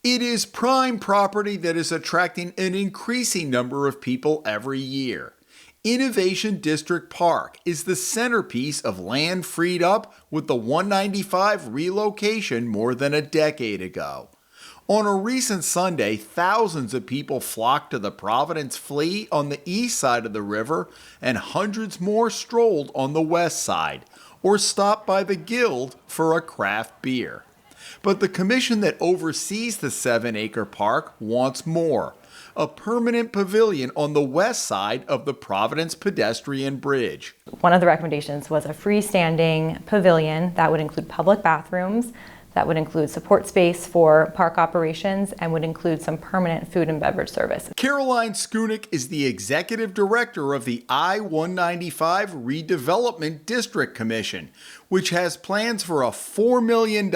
It is prime property that is attracting an increasing number of people every year. Innovation District Park is the centerpiece of land freed up with the 195 relocation more than a decade ago. On a recent Sunday, thousands of people flocked to the Providence Flea on the east side of the river, and hundreds more strolled on the west side, or stopped by the Guild for a craft beer. But the commission that oversees the 7-acre park wants more. A permanent pavilion on the west side of the Providence pedestrian bridge. One of the recommendations was a freestanding pavilion that would include public bathrooms, that would include support space for park operations, and would include some permanent food and beverage service. Caroline Skunik is the executive director of the I-195 Redevelopment District Commission, which has plans for a $4 million,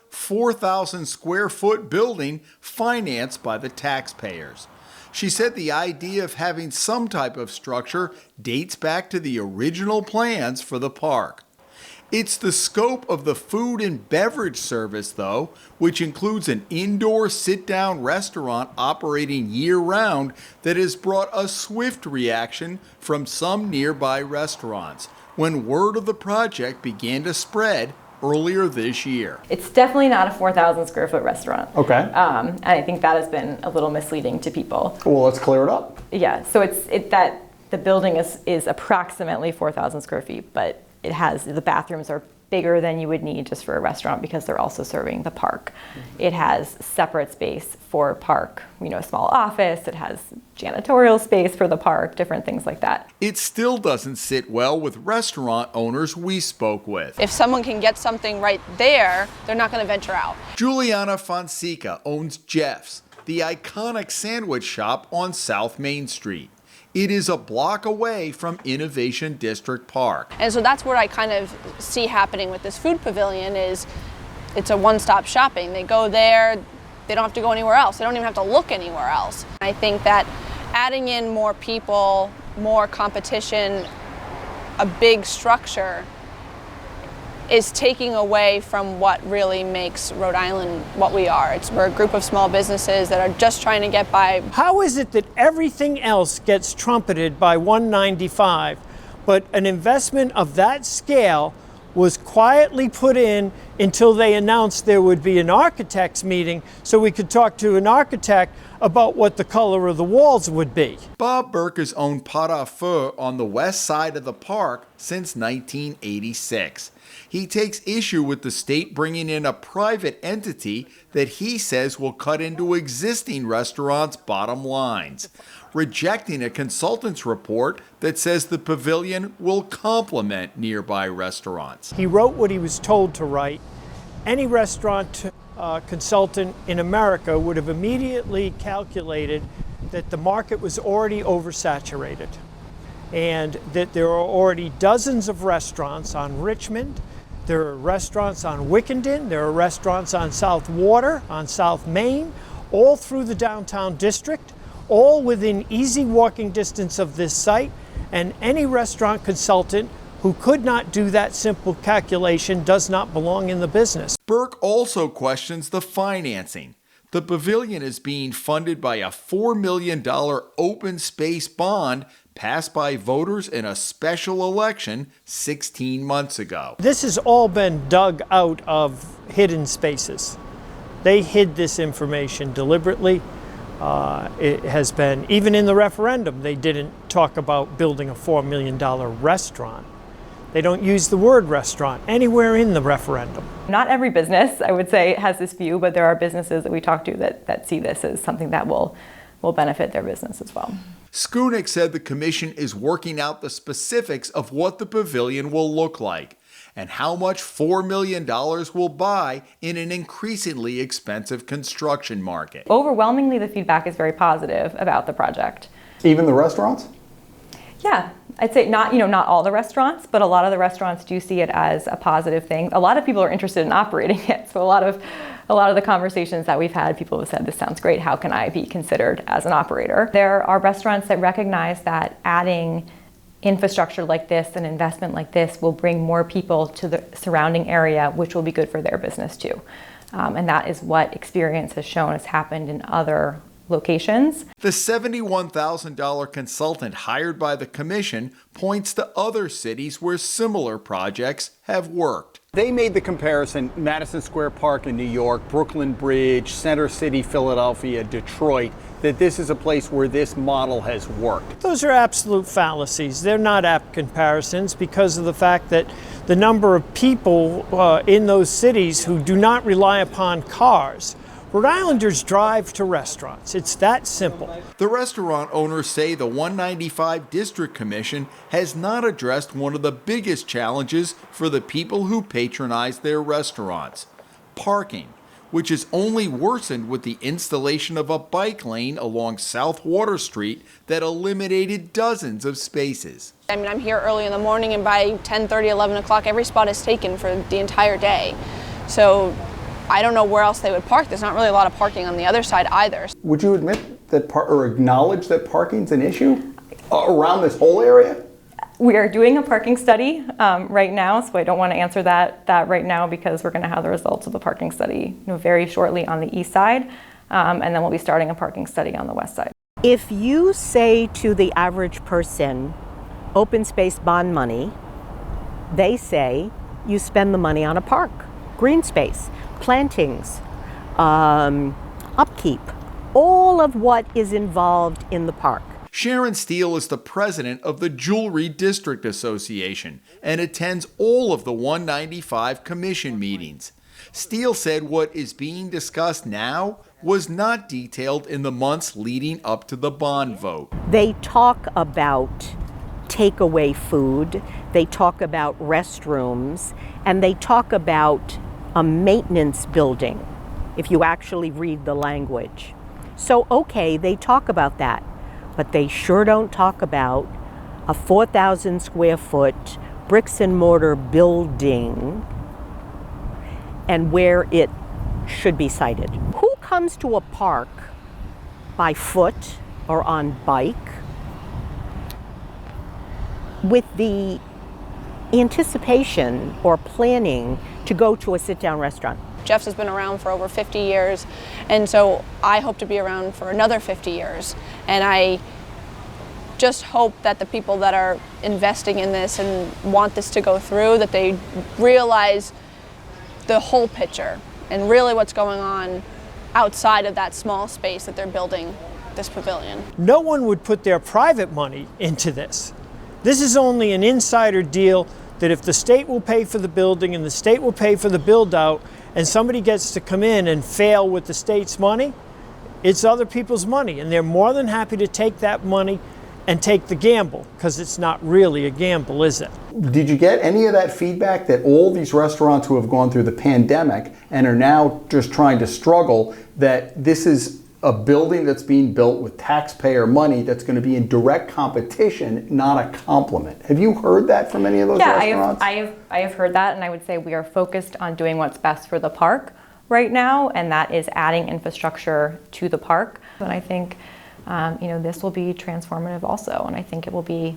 4,000 square foot building financed by the taxpayers. She said the idea of having some type of structure dates back to the original plans for the park. It's the scope of the food and beverage service, though, which includes an indoor sit-down restaurant operating year-round, that has brought a swift reaction from some nearby restaurants when word of the project began to spread earlier this year. It's definitely not a 4,000 square foot restaurant. Okay. And I think that has been a little misleading to people. Well, let's clear it up. Yeah, so it's that the building is approximately 4,000 square feet, but it has, the bathrooms are bigger than you would need just for a restaurant because they're also serving the park. It has separate space for park, a small office. It has janitorial space for the park, different things like that. It still doesn't sit well with restaurant owners we spoke with. If someone can get something right there, they're not going to venture out. Juliana Fonseca owns Jeff's, the iconic sandwich shop on South Main Street. It is a block away from Innovation District Park. And so that's what I kind of see happening with this food pavilion is it's a one-stop shopping. They go there, they don't have to go anywhere else. They don't even have to look anywhere else. I think that adding in more people, more competition, a big structure is taking away from what really makes Rhode Island what we are. We're a group of small businesses that are just trying to get by. How is it that everything else gets trumpeted by 195, but an investment of that scale was quietly put in until they announced there would be an architect's meeting so we could talk to an architect about what the color of the walls would be? Bob Burke has owned Pot à Feu on the west side of the park since 1986. He takes issue with the state bringing in a private entity that he says will cut into existing restaurants' bottom lines, rejecting a consultant's report that says the pavilion will complement nearby restaurants. He wrote what he was told to write. Any restaurant consultant in America would have immediately calculated that the market was already oversaturated and that there are already dozens of restaurants on Richmond. There are restaurants on Wickenden, there are restaurants on South Water, on South Main, all through the downtown district, all within easy walking distance of this site, and any restaurant consultant who could not do that simple calculation does not belong in the business. Burke also questions the financing. The pavilion is being funded by a $4 million open space bond passed by voters in a special election 16 months ago. This has all been dug out of hidden spaces. They hid this information deliberately. It has been, even in the referendum, they didn't talk about building a $4 million restaurant. They don't use the word restaurant anywhere in the referendum. Not every business, I would say, has this view, but there are businesses that we talk to that see this as something that will benefit their business as well. Skunik said the commission is working out the specifics of what the pavilion will look like and how much $4 million will buy in an increasingly expensive construction market. Overwhelmingly, the feedback is very positive about the project. Even the restaurants? Yeah, I'd say not all the restaurants, but a lot of the restaurants do see it as a positive thing. A lot of people are interested in operating it, so a lot of the conversations that we've had, people have said, this sounds great, how can I be considered as an operator? There are restaurants that recognize that adding infrastructure like this, an investment like this, will bring more people to the surrounding area, which will be good for their business too. And that is what experience has shown has happened in other locations. The $71,000 consultant hired by the commission points to other cities where similar projects have worked. They made the comparison, Madison Square Park in New York, Brooklyn Bridge, Center City, Philadelphia, Detroit, that this is a place where this model has worked. Those are absolute fallacies. They're not apt comparisons because of the fact that the number of people in those cities who do not rely upon cars. Rhode Islanders drive to restaurants. It's that simple. The restaurant owners say the 195 District Commission has not addressed one of the biggest challenges for the people who patronize their restaurants: parking, which is only worsened with the installation of a bike lane along South Water Street that eliminated dozens of spaces. I mean, I'm here early in the morning, and by 10:30, 11 o'clock, every spot is taken for the entire day. So I don't know where else they would park. There's not really a lot of parking on the other side either. Would you admit that or acknowledge that parking's an issue around this whole area? We are doing a parking study right now, so I don't want to answer that right now because we're going to have the results of the parking study very shortly on the east side, and then we'll be starting a parking study on the west side. If you say to the average person, open space bond money, they say you spend the money on a park, green space, plantings, upkeep, all of what is involved in the park. Sharon Steele is the president of the Jewelry District Association and attends all of the 195 commission meetings. Steele said what is being discussed now was not detailed in the months leading up to the bond vote. They talk about takeaway food, they talk about restrooms, and they talk about a maintenance building, if you actually read the language. So, okay, they talk about that, but they sure don't talk about a 4,000 square foot bricks and mortar building and where it should be sited. Who comes to a park by foot or on bike with the anticipation or planning to go to a sit-down restaurant? Jeff's has been around for over 50 years, and so I hope to be around for another 50 years. And I just hope that the people that are investing in this and want this to go through, that they realize the whole picture and really what's going on outside of that small space that they're building this pavilion. No one would put their private money into this. This is only an insider deal that if the state will pay for the building and the state will pay for the build out and somebody gets to come in and fail with the state's money, it's other people's money, and they're more than happy to take that money and take the gamble, because it's not really a gamble, is it? Did you get any of that feedback that all these restaurants who have gone through the pandemic and are now just trying to struggle, that this is a building that's being built with taxpayer money that's going to be in direct competition, not a complement? Have you heard that from any of those restaurants? I have heard that, and I would say we are focused on doing what's best for the park right now, and that is adding infrastructure to the park. And I think this will be transformative also, and I think it will be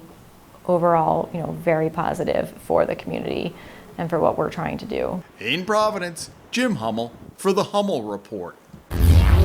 overall very positive for the community and for what we're trying to do. In Providence, Jim Hummel for the Hummel Report. Yeah.